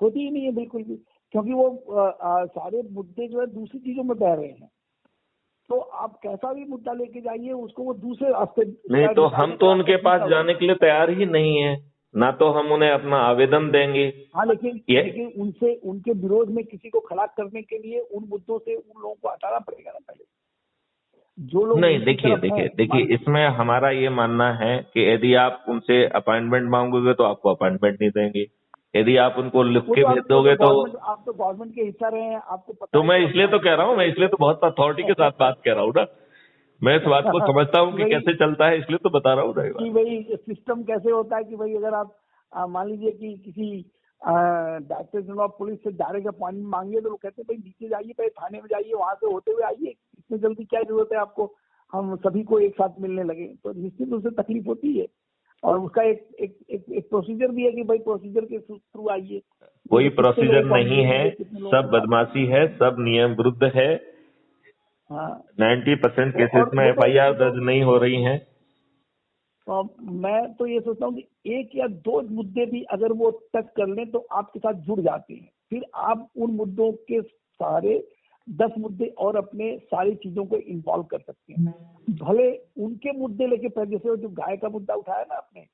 होती ही नहीं है बिल्कुल भी, क्योंकि वो सारे मुद्दे जो है दूसरी चीजों में बह रहे हैं। तो आप कैसा भी मुद्दा लेके जाइए उसको वो दूसरे रास्ते नहीं, तो हम तो उनके पास जाने के लिए तैयार ही नहीं है, ना तो हम उन्हें अपना आवेदन देंगे। हाँ, लेकिन उनसे उनके विरोध में किसी को खड़ा करने के लिए उन मुद्दों से उन लोगों को हटाना पड़ेगा ना पहले, जो लोग नहीं, उनकी तरफ हैं। देखिए इसमें हमारा ये मानना है कि यदि आप उनसे अपॉइंटमेंट मांगोगे तो आपको अपॉइंटमेंट नहीं देंगे, यदि आप उनको लिख वो के तो भेज दोगे तो आप तो गवर्नमेंट के हिस्सा रहे हैं, आपको पता तो है मैं कि इसलिए तो कह रहा हूँ, मैं इसलिए तो बहुत अथॉरिटी के साथ बात कह रहा हूँ ना, मैं इस बात को समझता हूँ कि भाई कैसे चलता है, इसलिए तो बता रहा हूँ ना। कि भाई सिस्टम कैसे होता है कि भाई अगर आप मान लीजिए कि किसी डायरेक्टर जनरल ऑफ पुलिस से डायरेक्ट अपॉइंटमेंट मांगिए तो लोग कहते हैं भाई नीचे जाइए, पहले थाने में जाइए, वहां से होते हुए आइए, इतनी जल्दी क्या जरूरत है आपको, हम सभी को एक साथ मिलने लगे। तो निश्चित रूप से तकलीफ होती है, और उसका एक प्रोसीजर भी है कि भाई प्रोसीजर के थ्रू आइए। कोई प्रोसीजर नहीं है, सब बदमाशी है, सब नियम विरुद्ध है। हाँ, 90% केसेस में वो FIR दर्ज नहीं हो रही हैं। तो मैं तो ये सोचता हूँ कि एक या दो मुद्दे भी अगर वो टच कर लें तो आपके साथ जुड़ जाते हैं, फिर आप उन मुद्दों के सारे 10 मुद्दे और अपने सारी चीजों को इन्वॉल्व कर सकते हैं। भले उनके मुद्दे लेके पहले, जैसे जो गाय का मुद्दा उठाया ना आपने,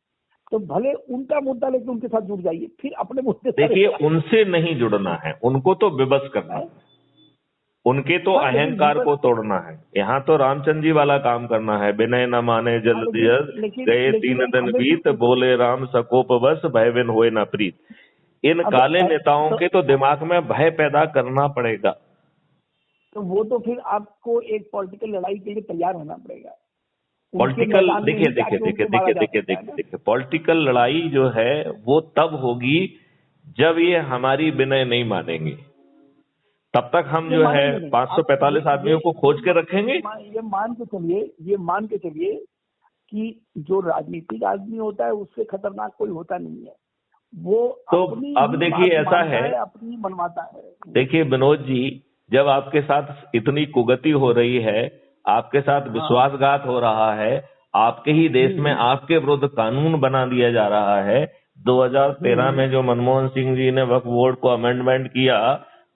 तो भले उनका मुद्दा लेके उनके साथ जुड़ जाइए, फिर अपने मुद्दे देखिए उनसे नहीं जुड़ना है, उनको तो विवश करना है, उनके तो अहंकार को तोड़ना है। यहाँ तो रामचंद्र जी वाला काम करना है, विनय न माने जल्द जल्द, गए 3 दिन बीत, बोले राम सकोप बस, भय बिन होए न प्रीत। इन काले नेताओं के तो दिमाग में भय पैदा करना पड़ेगा। तो वो तो फिर आपको एक पॉलिटिकल लड़ाई के लिए तैयार होना पड़ेगा। पॉलिटिकल देखिए पॉलिटिकल लड़ाई जो है वो तब होगी जब ये हमारी विनय नहीं मानेंगे। तब तक हम जो है 545 आदमियों को खोज के रखेंगे। ये मान के चलिए कि जो राजनीतिक आदमी होता है उससे खतरनाक कोई होता नहीं है, वो तो अब देखिए ऐसा है, अपनी मनवाता है। देखिए विनोद जी, जब आपके साथ इतनी कुगति हो रही है, आपके साथ विश्वासघात हो रहा है, आपके ही देश में आपके विरुद्ध कानून बना दिया जा रहा है। 2013 में जो मनमोहन सिंह जी ने वक्फ बोर्ड को अमेंडमेंट किया,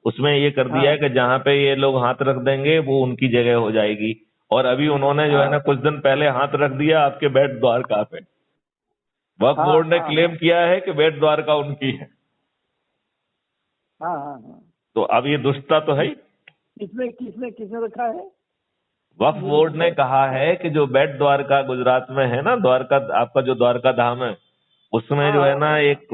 उसमें ये कर दिया है कि जहां पे ये लोग हाथ रख देंगे वो उनकी जगह हो जाएगी। और अभी उन्होंने जो है ना कुछ दिन पहले हाथ रख दिया आपके बेट द्वारका पे। वक्फ बोर्ड ने क्लेम किया है कि बेट द्वारका उनकी है। तो अब ये दुष्टता तो है ही। किसने रखा है? वक्फ बोर्ड ने कहा है कि जो बेट द्वारका गुजरात में है ना, द्वारका, आपका जो द्वारका धाम है, उसमें जो है ना एक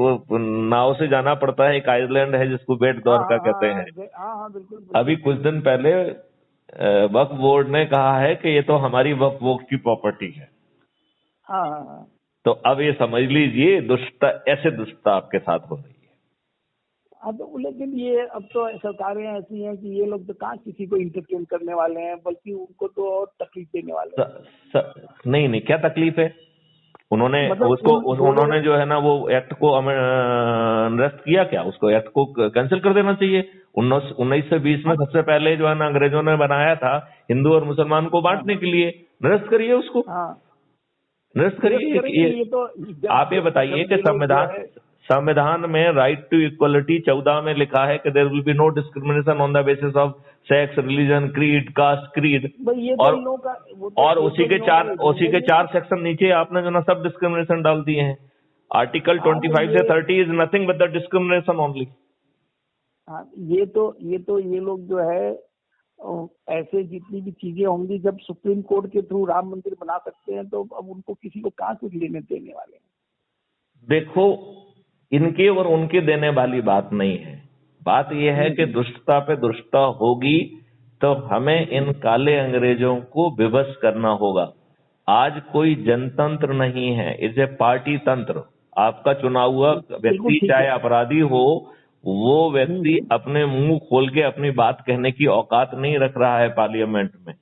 नाव से जाना पड़ता है, एक आइलैंड है जिसको बेट द्वारका कहते हैं। बिल्कुल। अभी कुछ दिन पहले वक्फ बोर्ड ने कहा है कि ये तो हमारी वक्फ बोर्ड की प्रॉपर्टी है। तो अब ये समझ लीजिए दुष्टता, ऐसे दुष्टता आपके साथ हो रही है। तो लेकिन ये अब तो सरकारें ऐसी हैं कि ये लोग तो कहाँ किसी को इंटरटेन करने वाले हैं, बल्कि उनको तो और तकलीफ देने वाले हैं। नहीं, क्या तकलीफ है? उन्होंने उन्होंने जो है ना वो एक्ट को निरस्त किया क्या? उसको एक्ट को कैंसिल कर देना चाहिए। 1920 में सबसे पहले जो है ना अंग्रेजों ने बनाया था हिंदू और मुसलमान को बांटने के लिए, निरस्त करिए उसको, निरस्त करिए। आप ये बताइए कि संविधान में राइट टू इक्वलिटी 14 में लिखा है कि there will be no discrimination on the basis of sex, religion, creed, caste, creed, और उसी के 4 सेक्शन नीचे आपने जो ना सब डिस्क्रिमिनेशन डाल दिए हैं। आर्टिकल 25 से 30 is nothing but the discrimination only. ये लोग जो है ऐसे जितनी भी चीजें होंगी, जब सुप्रीम कोर्ट के थ्रू राम मंदिर बना सकते हैं तो अब उनको किसी को कहाँ कुछ लेने देने वाले हैं। देखो, इनके और उनके देने वाली बात नहीं है। बात यह है कि दुष्टता पे दुष्टता होगी तो हमें इन काले अंग्रेजों को विवश करना होगा। आज कोई जनतंत्र नहीं है, इसे पार्टी तंत्र। आपका चुना हुआ व्यक्ति चाहे अपराधी हो, वो व्यक्ति अपने मुंह खोल के अपनी बात कहने की औकात नहीं रख रहा है पार्लियामेंट में,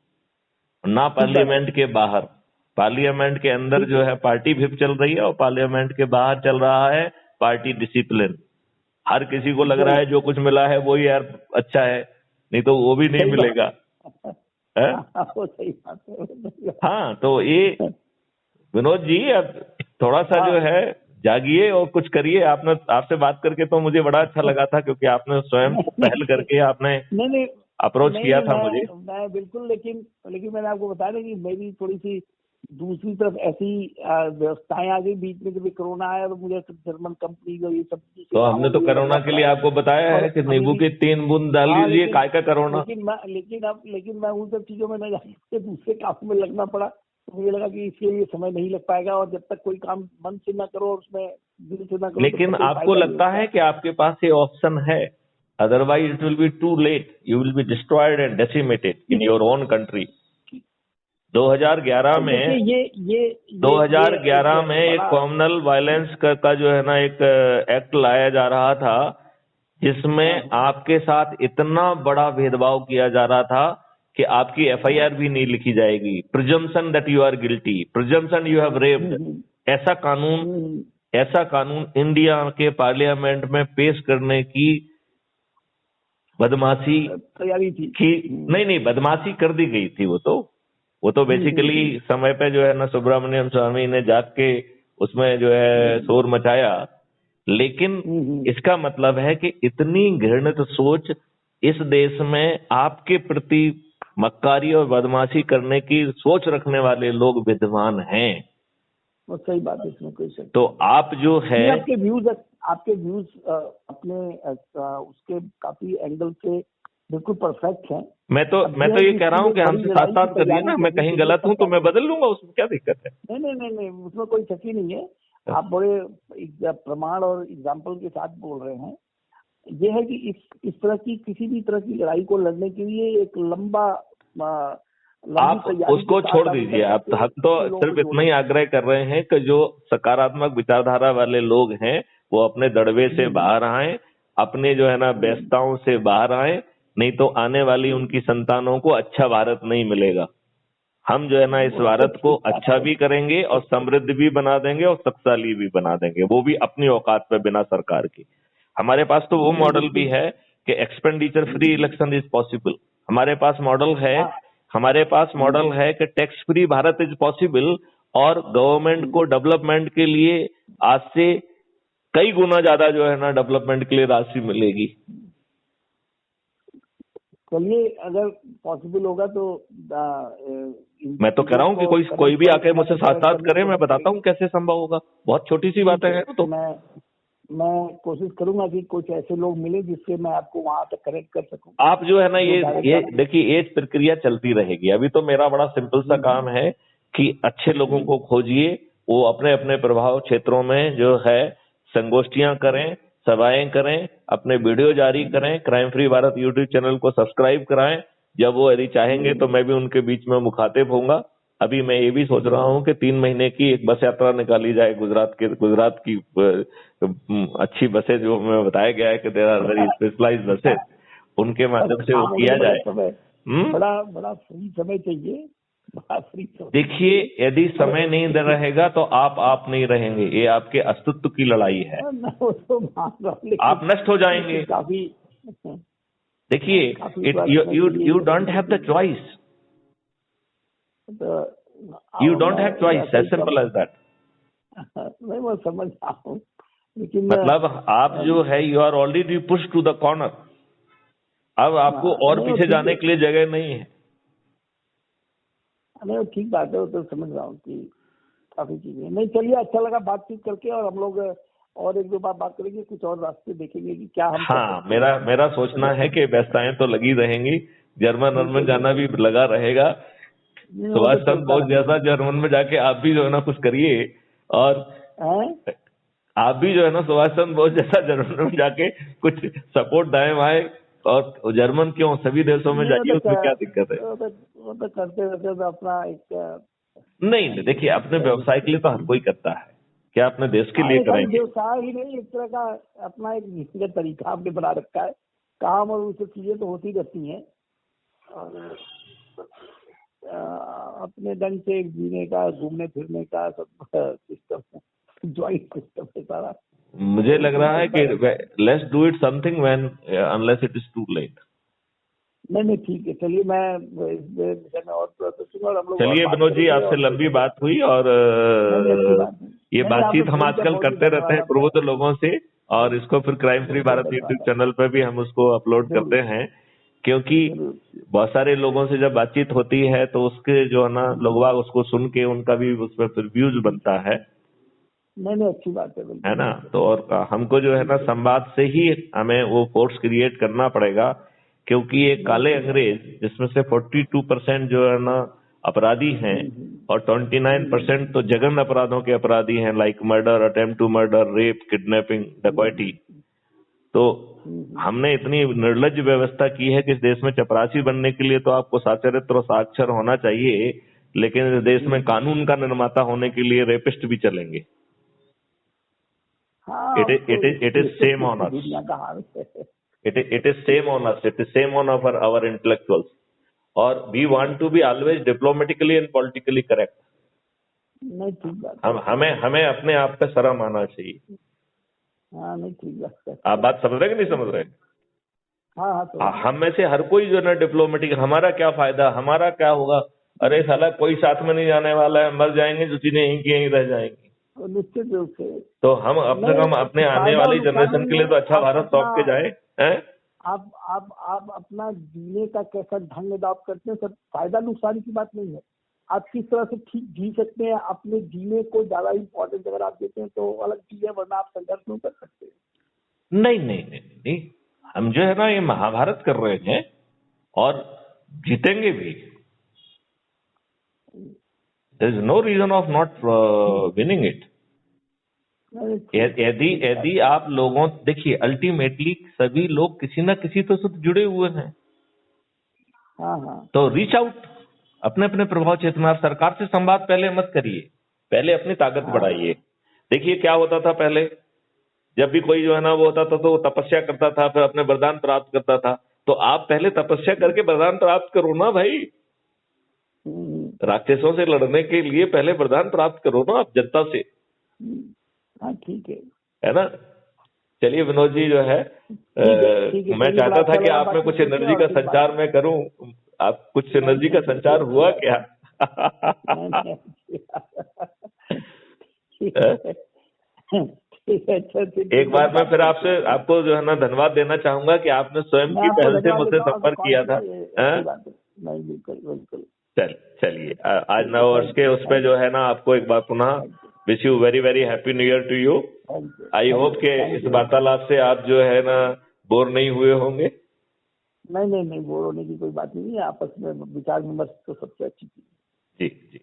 ना पार्लियामेंट के बाहर। पार्लियामेंट के अंदर जो है पार्टी व्हिप चल रही है और पार्लियामेंट के बाहर चल रहा है पार्टी डिसिप्लिन। हर किसी को लग रहा है जो कुछ मिला है वो यार अच्छा है, नहीं तो वो भी नहीं मिलेगा। हाँ, तो ये विनोद जी अब थोड़ा सा जो है जागिए और कुछ करिए। आपसे बात करके तो मुझे बड़ा अच्छा लगा था, क्योंकि आपने स्वयं को पहल करके आपने नहीं नहीं अप्रोच नहीं किया नहीं, था मुझे। मैं बिल्कुल, लेकिन लेकिन मैंने आपको बताया ना कि मेरी थोड़ी सी दूसरी तरफ ऐसी व्यवस्थाएं आ गई बीच में, जब कोरोना आया तो मुझे जर्मन कंपनी को ये सब चीज़ से तो काम हमने तो में कोरोना लगना के पड़ा। लिए आपको बताया और है कि अभी नींबू भी, की 3 बूंद डाल हाँ, लीजिए, काय का कोरोना। लेकिन मैं उन सब चीजों में न जाके दूसरे काम में लगना पड़ा, तो मुझे लगा कि इसके लिए समय नहीं लग पाएगा, और जब तक कोई काम मन से ना करो और उसमें दिल से ना करो तब लेकिन तक कोई आपको फायदा नहीं लगता होता। है कि आपके पास ये ऑप्शन है? Otherwise it will be too late, you will be destroyed and decimated in your own country. 2011 तो देखिए, में ये 2011 एक में एक बड़ा, कॉम्युनल वायलेंस का जो है ना एक एक्ट लाया जा रहा था, जिसमें हाँ, आपके साथ इतना बड़ा भेदभाव किया जा रहा था कि आपकी एफआईआर भी नहीं लिखी जाएगी। Presumption that you are guilty, presumption you have raped. हम्म, ऐसा कानून हम्म, ऐसा कानून इंडिया के पार्लियामेंट में पेश करने की बदमाशी तैयारी थी। की। नहीं नहीं, बदमाशी कर दी गई थी। वो तो बेसिकली समय पे जो है ना सुब्रमण्यम स्वामी ने जाग के उसमें जो है शोर मचाया। लेकिन इसका मतलब है कि इतनी घृणित सोच इस देश में आपके प्रति मक्कारी और बदमाशी करने की सोच रखने वाले लोग विद्वान हैं। वो सही बात है, इसमें कोई शक तो नहीं। आप जो है नहीं, आपके व्यूज अपने उसके काफी एंगल से बिल्कुल परफेक्ट हैं। मैं तो अब मैं यह तो है ये कि कह रहा इसके हूं लिए कि बड़ी हमसे साथ लड़ाई की साथ करिए तैयारी ना। मैं करनी कहीं चाहिए, गलत तब हूं तो मैं जाके। बदल लूंगा, उसमें क्या दिक्कत है? नहीं नहीं नहीं नहीं, उसमें कोई शक ही नहीं है। आप बड़े प्रमाण और एग्जाम्पल के साथ बोल रहे हैं। ये है कि इस तरह की किसी भी तरह की लड़ाई को लड़ने के लिए एक लंबी आप तैयारी के उसको साथ छोड़ आप दीजिए। इकट्ठा आप के हम तो दूसरे लोगों को सिर्फ इतना ही जोड़ें। आग्रह कर रहे हैं कि जो सकारात्मक विचारधारा वाले लोग हैं वो अपने दड़बे से बाहर आए, अपने जो है ना व्यस्तताओं से बाहर आए। नहीं तो आने वाली उनकी संतानों को अच्छा भारत नहीं मिलेगा। हम जो है ना इस वो तो भारत को ठीक बात अच्छा है। भी करेंगे और समृद्ध भी बना देंगे और शक्तिशाली भी बना देंगे, वो भी अपनी औकात पे, बिना सरकार की। हमारे पास तो वो नहीं, मॉडल भी बिल्कुल। है कि expenditure free election is possible. हमारे पास मॉडल है हाँ। हमारे पास मॉडल है कि tax free Bharat is possible, और गवर्नमेंट को डेवलपमेंट के लिए आज से कई गुना ज्यादा जो है ना डेवलपमेंट के लिए राशि मिलेगी। चलिए, अगर पॉसिबल होगा तो मैं तो कह रहा हूं कि कोई भी आके मुझसे साथ साथ करने की करे, मैं कोशिश बताता करेंगे। हूं कैसे संभव होगा। बहुत छोटी सी ठीक बातें है। हैं तो। मैं कोशिश करूंगा कि कुछ ऐसे लोग मिले जिससे मैं आपको वहां तक कनेक्ट कर सकूं, आप जो है ना जो ये डायरेक्ट। देखिए, ये प्रक्रिया चलती रहेगी। अभी तो मेरा बड़ा सिंपल सा काम है कि अच्छे लोगों को खोजिए, वो अपने अपने प्रभाव क्षेत्रों में जो है संगोष्ठियां करें, सभाएं करें, अपने वीडियो जारी करें, crime free Bharat YouTube channel को सब्सक्राइब कराएं। जब वो यदि चाहेंगे तो मैं भी उनके बीच में मुखातिब होऊंगा। अभी मैं ये भी सोच रहा हूँ कि 3 महीने की एक बस यात्रा निकाली जाए गुजरात की अच्छी बसें, जो हमें बताया गया है कि there are very specialised buses, उनके माध्यम से वो किया जाए। बड़ा बड़ा फ्री समय चाहिए, बड़ा फ्री समय। देखिए, यदि समय नहीं दे रहेगा तो आप नहीं रहेंगे। ये आपके अस्तित्व की लड़ाई है। वो तो मान रहा हूं, आप नष्ट हो जाएंगे। काफी देखिए, काफी you don't have the choice. You don't have choice, as simple as that. नहीं, मैं समझ रहा हूँ, लेकिन मतलब आप जो है you are already push to the corner. अब आपको और नहीं, वो पीछे ठीक है। जाने के लिए जगह नहीं है। नहीं, वो ठीक बात है, वो तो समझ रहा हूँ कि काफी चीजें। नहीं, चलिए, अच्छा लगा बातचीत करके, और हम लोग और एक दो बार बात करेंगे, कुछ और रास्ते देखेंगे कि क्या हम कर हाँ, सकते हैं। मेरा सोचना है कि व्यवस्थाएं तो लगी रहेंगी, जर्मन अर्मन जाना भी लगा रहेगा। वो सुभाष तो चंद्र चलता बोस रहेगा। जैसा जर्मन में जाके आप भी जो है ना कुछ करिए, और हैं? आप भी जो है ना सुभाष चंद्र बोस जैसा जर्मन में जाके कुछ सपोर्ट दाएं बाएं, और जर्मन क्यों, सभी देशों में नहीं, जाइए, उसमें क्या दिक्कत है? वो तो करते रहते तो अपना एक नहीं, देखिए, अपने व्यवसाय के लिए तो हर कोई करता है, क्या अपने देश के लिए ये खाली करेंगे? व्यवसाय ही नहीं, एक तरह का अपना एक जीने का तरीका आपने बना रखा है। काम और वो सब चीजें तो होती रहती हैं, और अपने ढंग से एक जीने का, घूमने फिरने का सब सिस्टम, ज्वाइंट सिस्टम है सारा। मुझे लग रहा है कि let's do it something when unless it is too late. नहीं ठीक है, चलिए मैं इस विषय में और सोचूंगा और हम लोग और चलिए बात विनोद जी, करेंगे। आपसे और लंबी बात हुई और नहीं अच्छी बात है। ये नहीं आपने बातचीत हम फोन किया, आजकल बहुत ही करते रहते धन्यवाद हैं आपका। प्रबुद्ध लोगों से, और इसको फिर क्राइम फ्री बहुत भारत यूट्यूब धन्यवाद आपका। चैनल पर भी हम उसको अपलोड करते जरूर हैं, क्योंकि जरूर। बहुत सारे लोगों से जब बातचीत होती है तो उसके जो है ना लोग बाग उसको सुन के उनका भी उस पर फिर व्यूज बनता है नहीं अच्छी बात है, बिल्कुल है ना। बिल्कुल। तो और हमको जो है ना संवाद से ही हमें वो फोर्स क्रिएट करना पड़ेगा, क्योंकि ये काले अंग्रेज जिसमें से 42% जो है ना अपराधी हैं और 29% तो जघन्य अपराधों के अपराधी हैं, like murder, attempt to murder, rape, kidnapping, डकैती। तो हमने इतनी निर्लज्ज व्यवस्था की है कि इस देश में चपरासी बनने के लिए तो आपको साचरित्र और साक्षर होना चाहिए, लेकिन इस देश में कानून का निर्माता होने के लिए रेपिस्ट भी चलेंगे। हाँ It अब is तो it is it is same on us. दुनिया का हाल है। It is same on us. It is same on our intellectuals. और we want to be always diplomatically and politically correct. नहीं ठीक बात। हमें हमें अपने आप पे शर्म आना चाहिए। हाँ नहीं ठीक बात है। आप बात समझ रहे कि नहीं समझ रहे? हाँ तो हम में से हर कोई जो है ना डिप्लोमेटिक, हमारा क्या फायदा, हमारा क्या होगा, अरे साला कोई साथ में नहीं जाने वाला है, मर जाएंगे जो चीजें यहीं की यहीं रह जाएंगी। निश्चित रूप से। तो हम अपने नहीं, हम अपने आने फायदा और वाली नुकसान जनरेशन नहीं के लिए है, तो अच्छा आप भारत सौंप के अपना- जाए हैं। आप अपना जीने का कैसा ढंग अडॉप्ट करते हैं, सब फायदा नुकसान की बात नहीं है। आप किस तरह से ठीक जी सकते हैं, अपने जीने को ज्यादा इम्पोर्टेंस अगर आप देते हैं तो अलग चीज है, वरना आप संघर्ष नहीं कर सकते। नहीं नहीं नहीं नहीं, हम जो है ना ये महाभारत कर रहे हैं और जीतेंगे भी। There is no reason of not winning it. यदि आप लोगों, देखिए अल्टीमेटली सभी लोग किसी ना किसी तो से जुड़े हुए हैं। हाँ तो रीच आउट, अपने अपने प्रभाव चेतना, सरकार से संवाद पहले मत करिए, पहले अपनी ताकत बढ़ाइए। देखिए क्या होता था पहले, जब भी कोई जो है ना वो होता था तो वो तपस्या करता था, फिर अपने वरदान प्राप्त करता था। तो आप पहले तपस्या करके वरदान प्राप्त करो ना भाई। राक्षसों से लड़ने के लिए पहले वरदान प्राप्त करो ना आप जनता से। हाँ ठीक है ना। चलिए विनोद जी जो है, ठीक है, मैं चलिए, चाहता बड़ा था अच्छा कि लगा आप में कुछ बातचीत करके, एनर्जी और का फिर संचार मैं करूं, आप कुछ एनर्जी का संचार हुआ क्या? एक बार मैं फिर आपसे आपको जो है ना धन्यवाद देना चाहूंगा कि आपने स्वयं की पहल से मुझसे संपर्क किया था। नहीं बिल्कुल बिल्कुल। चलिए आज नव वर्ष के उसमें जो है ना आपको एक बार पुनः wish you very very happy new year to you. I hope के इस वार्तालाप से आप जो है ना बोर नहीं हुए होंगे। नहीं बोर होने की कोई बात नहीं है, आपस में विचार विमर्श तो सबसे अच्छी चीज। जी जी,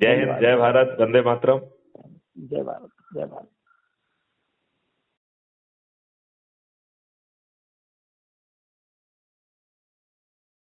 जय हिंद, जय भारत, वंदे मातरम। जय भारत, जय भारत।